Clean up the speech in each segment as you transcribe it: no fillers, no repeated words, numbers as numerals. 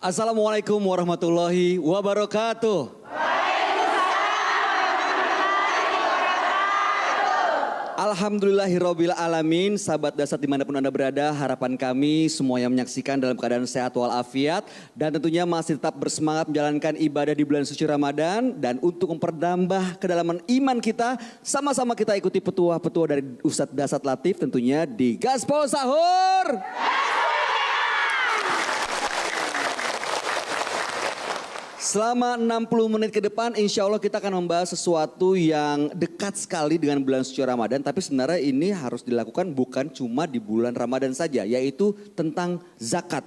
Assalamualaikum warahmatullahi wabarakatuh. Alhamdulillahirabbil alamin. Sahabat Dasat dimanapun Anda berada, harapan kami semua yang menyaksikan dalam keadaan sehat walafiat dan tentunya masih tetap bersemangat menjalankan ibadah di bulan suci Ramadan. Dan untuk memperdalam kedalaman iman kita, sama-sama kita ikuti petua-petua dari Ustadz Dasat Latif tentunya di Gaspol Sahur. Selama 60 menit ke depan insya Allah kita akan membahas sesuatu yang dekat sekali dengan bulan suci Ramadan. Tapi sebenarnya ini harus dilakukan bukan cuma di bulan Ramadan saja, yaitu tentang zakat.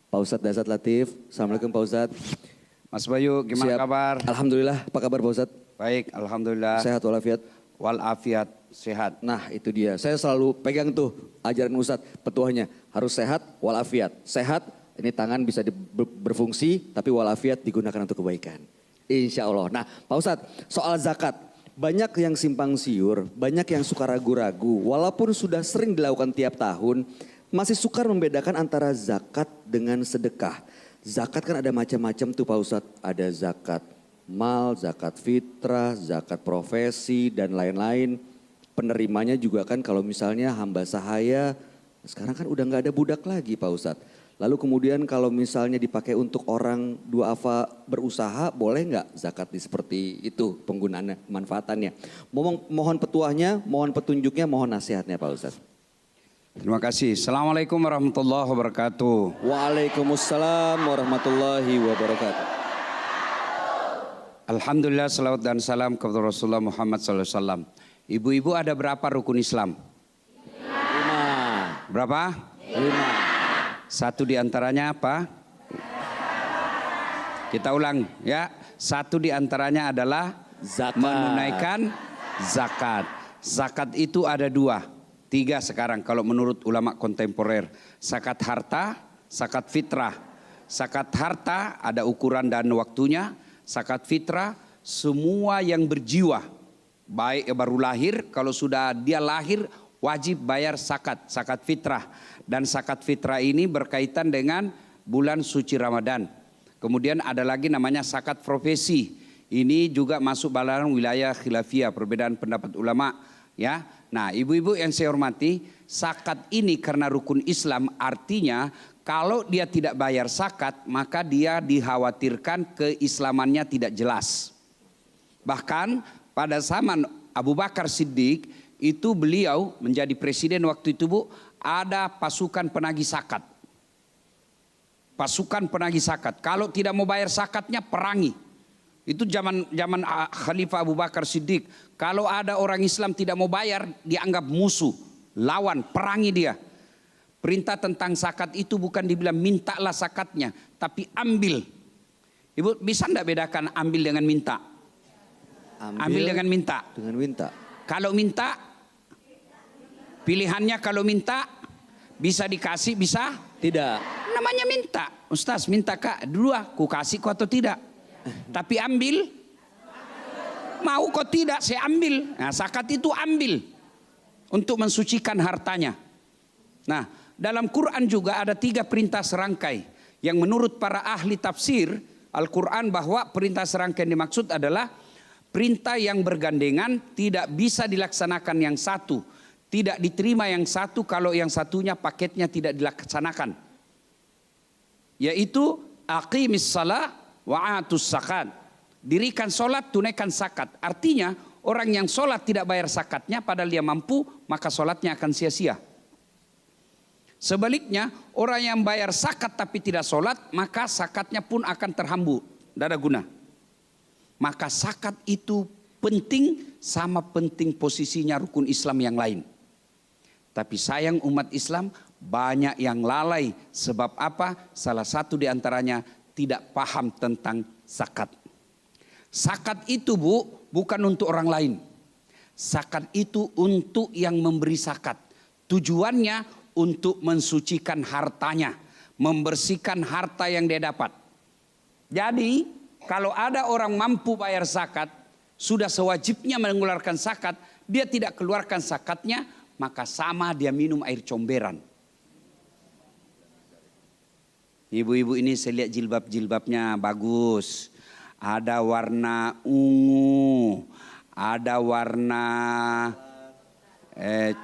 Pak Ustadz Dasat Latif, Assalamualaikum Pak Ustadz. Mas Bayu, gimana kabar? Alhamdulillah, apa kabar Pak Ustadz? Baik, Alhamdulillah. Sehat walafiat? Walafiat, sehat. Nah itu dia, saya selalu pegang tuh ajaran Ustadz, petuahnya. Harus sehat walafiat, sehat. Ini tangan bisa berfungsi tapi walafiat digunakan untuk kebaikan. Insya Allah. Nah Pak Ustadz, soal zakat. Banyak yang simpang siur, banyak yang suka ragu-ragu. Walaupun sudah sering dilakukan tiap tahun, masih sukar membedakan antara zakat dengan sedekah. Zakat kan ada macam-macam tuh Pak Ustadz. Ada zakat mal, zakat fitrah, zakat profesi dan lain-lain. Penerimanya juga kan kalau misalnya hamba sahaya, sekarang kan udah gak ada budak lagi Pak Ustadz. Lalu kemudian kalau misalnya dipakai untuk orang duafa berusaha, boleh nggak zakat seperti itu penggunaannya, manfaatannya? Mohon petuahnya, mohon petunjuknya, mohon nasihatnya Pak Ustadz. Terima kasih. Assalamualaikum warahmatullahi wabarakatuh. Waalaikumsalam warahmatullahi wabarakatuh. Alhamdulillah, salawat dan salam kepada Rasulullah Muhammad SAW. Ibu-ibu ada berapa rukun Islam? 5. Berapa? 5. Satu di antaranya apa? Kita ulang ya. Satu di antaranya adalah zakat. Menunaikan zakat. Zakat itu ada 2, 3 sekarang kalau menurut ulama kontemporer. Zakat harta, zakat fitrah. Zakat harta ada ukuran dan waktunya. Zakat fitrah semua yang berjiwa. Baik baru lahir, kalau sudah dia lahir wajib bayar zakat fitrah. Dan zakat fitrah ini berkaitan dengan bulan suci Ramadan. Kemudian ada lagi namanya zakat profesi. Ini juga masuk balaran wilayah khilafiyah, perbedaan pendapat ulama. Ya, nah ibu-ibu yang saya hormati, zakat ini karena rukun Islam artinya kalau dia tidak bayar zakat maka dia dikhawatirkan keislamannya tidak jelas. Bahkan pada zaman Abu Bakar Siddiq itu beliau menjadi presiden waktu itu Bu, ada pasukan penagih zakat. Pasukan penagih zakat. Kalau tidak mau bayar zakatnya perangi. Itu zaman Khalifah Abu Bakar Siddiq. Kalau ada orang Islam tidak mau bayar, dianggap musuh, lawan, perangi dia. Perintah tentang zakat itu bukan dibilang mintalah zakatnya, tapi ambil. Ibu bisa enggak bedakan ambil dengan minta? Ambil dengan minta. Dengan minta. Kalau minta, pilihannya kalau minta bisa dikasih, bisa tidak. Namanya minta. Ustaz minta kak, dulu aku kasih kok atau tidak. Tapi ambil, mau kok tidak saya ambil. Nah zakat itu ambil untuk mensucikan hartanya. Nah dalam Quran juga ada 3 perintah serangkai. Yang menurut para ahli tafsir Al-Quran bahwa perintah serangkai yang dimaksud adalah perintah yang bergandengan, tidak bisa dilaksanakan yang satu. Tidak diterima yang satu kalau yang satunya paketnya tidak dilaksanakan. Yaitu aqimis shalah wa atus zakat. Dirikan sholat, tunaikan zakat. Artinya orang yang sholat tidak bayar zakatnya padahal dia mampu, maka sholatnya akan sia-sia. Sebaliknya orang yang bayar zakat tapi tidak sholat, maka zakatnya pun akan terhambu. Tidak ada guna. Maka zakat itu penting sama penting posisinya rukun Islam yang lain. Tapi sayang umat Islam banyak yang lalai. Sebab apa? Salah satu diantaranya tidak paham tentang zakat. Zakat itu Bu, bukan untuk orang lain. Zakat itu untuk yang memberi zakat. Tujuannya untuk mensucikan hartanya. Membersihkan harta yang dia dapat. Jadi kalau ada orang mampu bayar zakat, sudah sewajibnya mengeluarkan zakat, dia tidak keluarkan zakatnya, maka sama dia minum air comberan. Ibu-ibu ini saya lihat jilbab-jilbabnya bagus. Ada warna ungu, ada warna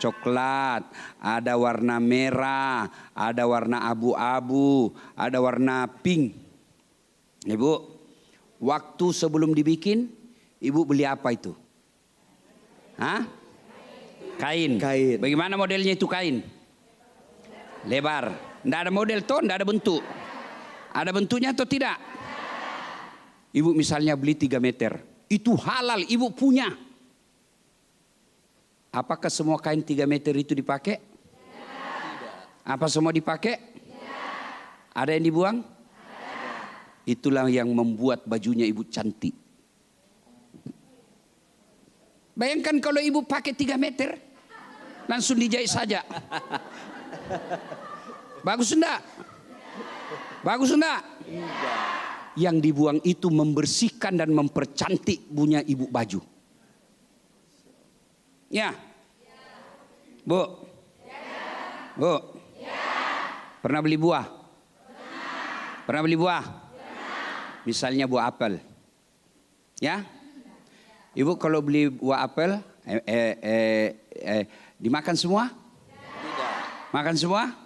coklat, ada warna merah, ada warna abu-abu, ada warna pink. Ibu, waktu sebelum dibikin, ibu beli apa itu? Hah? Kain. Kain. Bagaimana modelnya itu kain? Lebar. Tidak ada model toh, tidak ada bentuk. Ada bentuknya atau tidak? Ibu misalnya beli 3 meter. Itu halal, ibu punya. Apakah semua kain 3 meter itu dipakai? Tidak. Apa semua dipakai? Tidak. Ada yang dibuang? Ada. Itulah yang membuat bajunya ibu cantik. Bayangkan kalau ibu pakai 3 meter, langsung dijahit saja. Bagus enggak? Bagus enggak? Yang dibuang itu membersihkan dan mempercantik punya ibu baju. Ya. Bu. Bu. Pernah beli buah? Pernah beli buah? Misalnya buah apel. Ya. Ibu kalau beli buah apel, dimakan semua? Tidak. Makan semua? Tidak.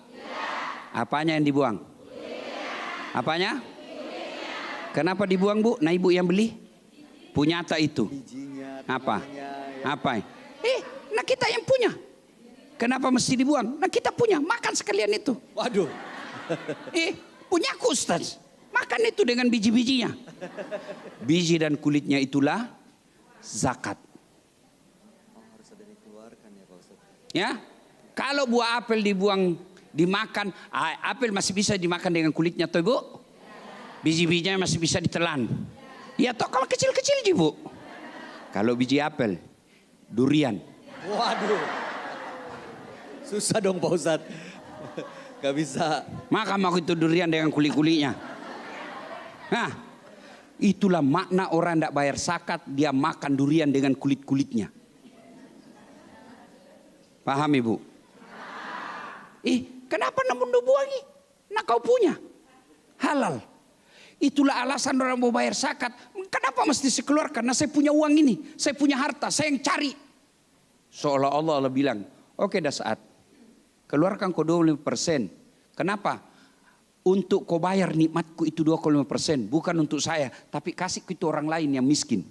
Apanya yang dibuang? Kulitnya. Apanya? Kulitnya. Kenapa dibuang, Bu? Nah, ibu yang beli? Punya tak itu? Bijinya, apa? Ya. Apa? Nah kita yang punya. Kenapa mesti dibuang? Nah kita punya, makan sekalian itu. Waduh. Punyaku Ustaz. Makan itu dengan biji-bijinya. Biji dan kulitnya itulah zakat. Harus ada dikeluarkan ya Pak Ustaz. Ya, kalau buah apel dibuang, dimakan, apel masih bisa dimakan dengan kulitnya toh Bu? Biji-bijinya masih bisa ditelan. Ya toh kalau kecil-kecil Bu. Kalau biji apel, durian. Waduh. Susah dong Pak Ustaz. Gak bisa. Makan aku itu durian dengan kulit-kulitnya. Nah, itulah makna orang tidak bayar zakat, dia makan durian dengan kulit-kulitnya. Paham Ibu? Kenapa namun buangi? Nah kau punya. Halal. Itulah alasan orang mau bayar zakat. Kenapa mesti saya keluarkan? Karena saya punya uang ini. Saya punya harta. Saya yang cari. Seolah-olah Allah bilang, oke dah saat. Keluarkan kau 25%. Kenapa? Untuk kau bayar nikmatku itu 25%. Bukan untuk saya. Tapi kasih ke itu orang lain yang miskin.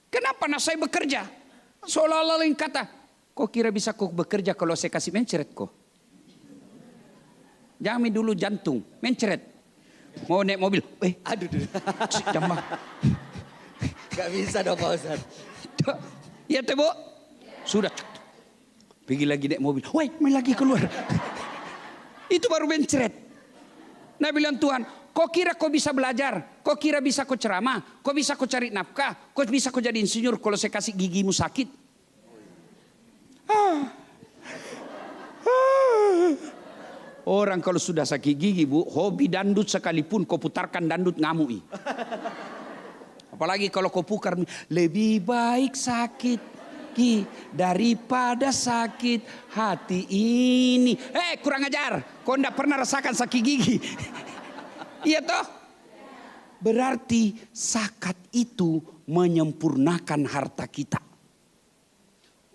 Kenapa? Nah saya bekerja. Seolah-olah yang kata, kau kira bisa kau bekerja kalau saya kasih mencret kau? Jangan dulu jantung. Mencret. Mau naik mobil. Aduh. Jambak. Gak bisa dong Pak Ustaz. Ya Bu. Sudah. Pergi lagi naik mobil. Woi, main lagi keluar. Itu baru mencret. Nah bilang Tuhan, kau kira kau bisa belajar? Kau kira bisa kau ceramah? Kau bisa kau cari nafkah? Kau bisa kau jadi insinyur kalau saya kasih gigimu sakit? Orang kalau sudah sakit gigi Bu, hobi dandut sekalipun kau putarkan dandut ngamui. Apalagi kalau kau pukar, lebih baik sakit daripada sakit hati ini. Kurang ajar, kau tidak pernah rasakan sakit gigi. Iya toh? Berarti zakat itu menyempurnakan harta kita.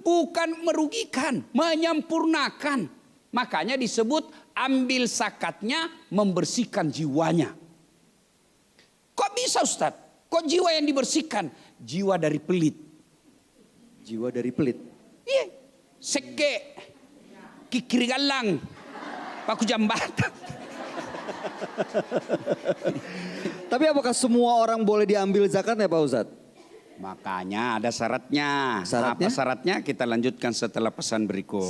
Bukan merugikan, menyempurnakan. Makanya disebut ambil zakatnya membersihkan jiwanya. Kok bisa Ustaz? Kok jiwa yang dibersihkan? Jiwa dari pelit. Jiwa dari pelit. Iya. Seke. Kikiri galang. Paku jambatan. Tapi apakah semua orang boleh diambil zakatnya Pak Ustaz? Makanya ada syaratnya. Syaratnya? Apa syaratnya? Kita lanjutkan setelah pesan berikut.